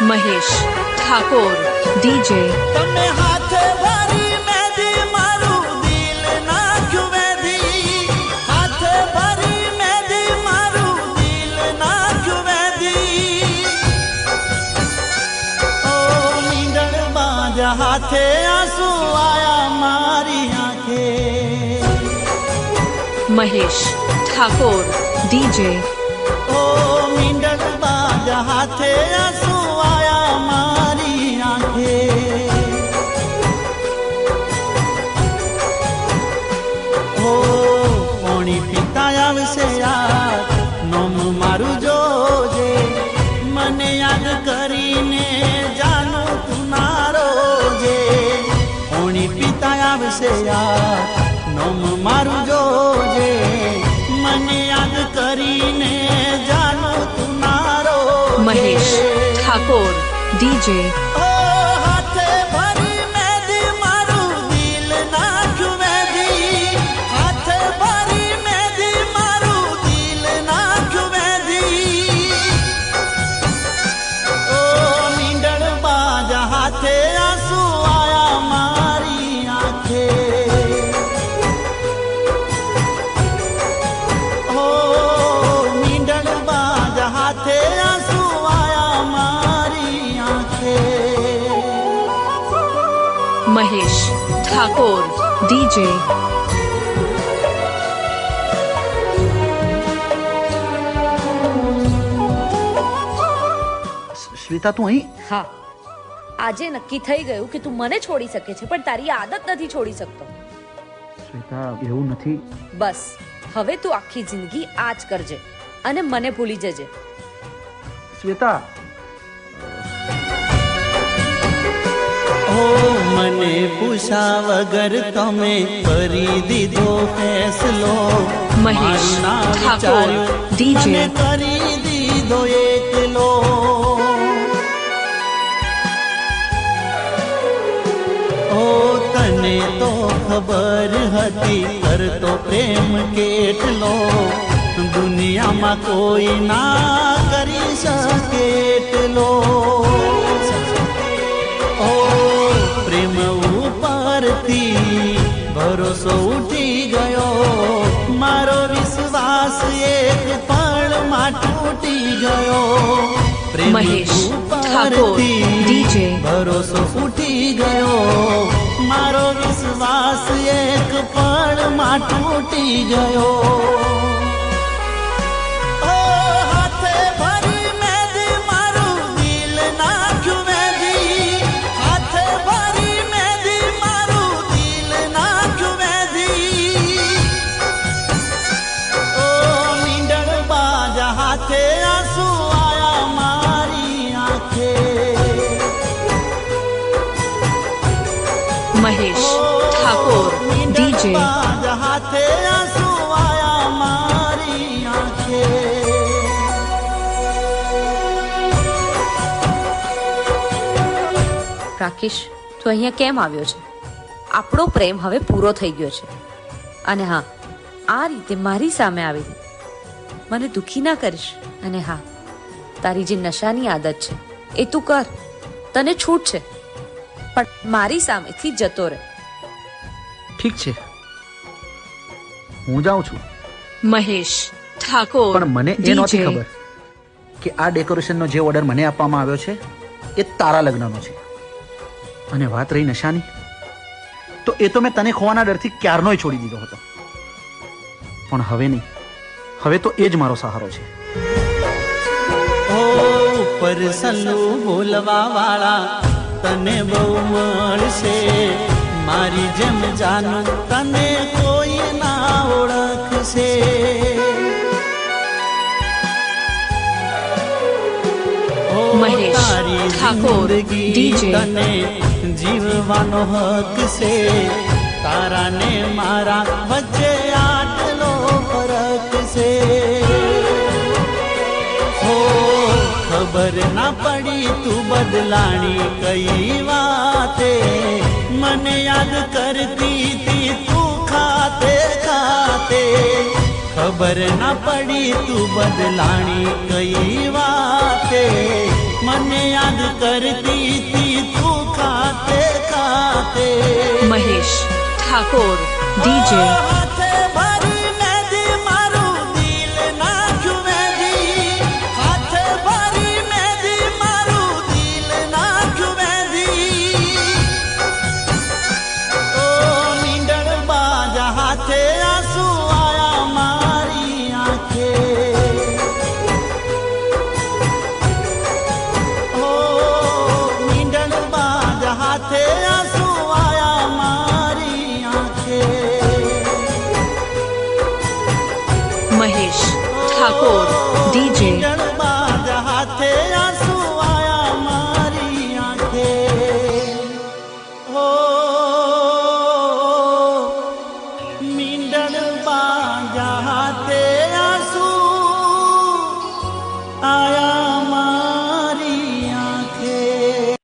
Mahesh Thakur DJ तमे हाथ भरी मेदी मारू दिल नाख्यु वेदी हाथ भरी मेदी मारू दिल नाख्यु वेदी ओ नींदड़ बाज हाथे आंसू आया मारी आंखे महेश ठाकुर डीजे ओ नींदड़ बाज हाथे आंसू आया मारी आंखे ओ पानी पीता आवशे यार नोम मारू जोजे मने याद करीने जानू तू नारो जे पानी पीता आवशे यार नोम मारू जोजे मने याद करीने जानू तू नारो महेश ठाकुर डीजे ओ हाथे भरी मेदी मारू दिल नाख्यु वेदी हाथे भरी मेदी मारू दिल नाख्यु वेदी ओ नींदड़ बाज हाथे आंसू आया मारी आंखे ओ नींदड़ बाज हाथे आंसू आया मारी आंखे महेश ठाकुर डीजे શ્વેતા તું અહીં હા આજે નક્કી થઈ ગયું કે તું મને છોડી શકે છે પણ તારી આદત નથી છોડી શકતો શ્વેતા એવું નથી બસ હવે તું આખી જિંદગી આ જ કરજે અને મને ભૂલી જજે શ્વેતા ओ मने पूछा वगर तमे करी दीधो फैसलो महेश मारू ना ठाकुर विचार्યું, डीजे મને કરી દીધो એકલો ओ तने तो खबर हती करतो प्रेम કેટલો દુનિયામાં કોઈ ના કરી શકે એટલો ओ प्रेम उपरथी भरोसो उठी गयो मारो विश्वास एक पल में टूटी गयो प्रेम महेश ठाकुर डीजे भरोसो उठी गयो मारो विश्वास एक पल में टूटी गयो ओ हाथे भरी मेदी मारू दिल नाख्यु वेदी हाथे भरी मेदी मारू दिल नाख्यु वेदी ओ नींदड़ बाज हाथे आंसू आया मारी आंखे महेश ठाकुर डीजे बाज हाथे आंसू आया मारी आंखे રાકેશ તું અહીંયા કેમ આવ્યો છે આપણો પ્રેમ હવે પૂરો થઈ ગયો છે અને હા આ રીતે મારી સામે આવી મને દુખી ના કરીશ અને હા તારી જે નશાની આદત છે એ તું કર તને છૂટ છે પણ મારી સામેથી જતો રહે ઠીક છે હું જાઉં છું महेश ठाकुर પણ મને એ નહોતી डीजे ખબર કે આ ડેકોરેશનનો જે ઓર્ડર મને આપવામાં આવ્યો છે એ તારા લગ્નનો છે અને વાત રહી નશાની તો એ તો મેં તને ખોવાના ડરથી ક્યારનોય છોડી દીધો હતો પણ હવે નહીં હવે તો એ જ મારો સહારો છે ओ ऊपर सल्लू बोलवा वाला तने बहु મળશે મારી જેમ જાનું તને કોઈ ના ઓળખશે ઓ મહેશ તારી ઠાકોર, જિંદગી DJ તને જીવવાનો હક છે તારા ને મારા વચ્ચે આટલો ફરક છે हो खबर ना पड़ी तू बदलानी कई बाते મને યાદ કરતી તી તું ખાતે ખાતે ખબર ના પડી તું બદલાણી કઈ વાતે મને યાદ કરતી તી તું ખાતે ખાતે મહેશ ઠાકોર DJ હાથે ભરી મેદી મારું દિલ નાખ્યું મેદી હાથે ભરી મેદી મારું દિલ નાખ્યું મેદી ઓ નીંદણ બાજ હાથે આંસુ આયા મારી આંખે ઓ નીંદણ બાજ હાથે આંસુ આયા મારી આંખે મહેશ ઠાકોર DJ બાદ હાથે આંસુ આયા મારી આંખે હો મીંડણ બાજ હાથે આંસુ આયા મારી આંખે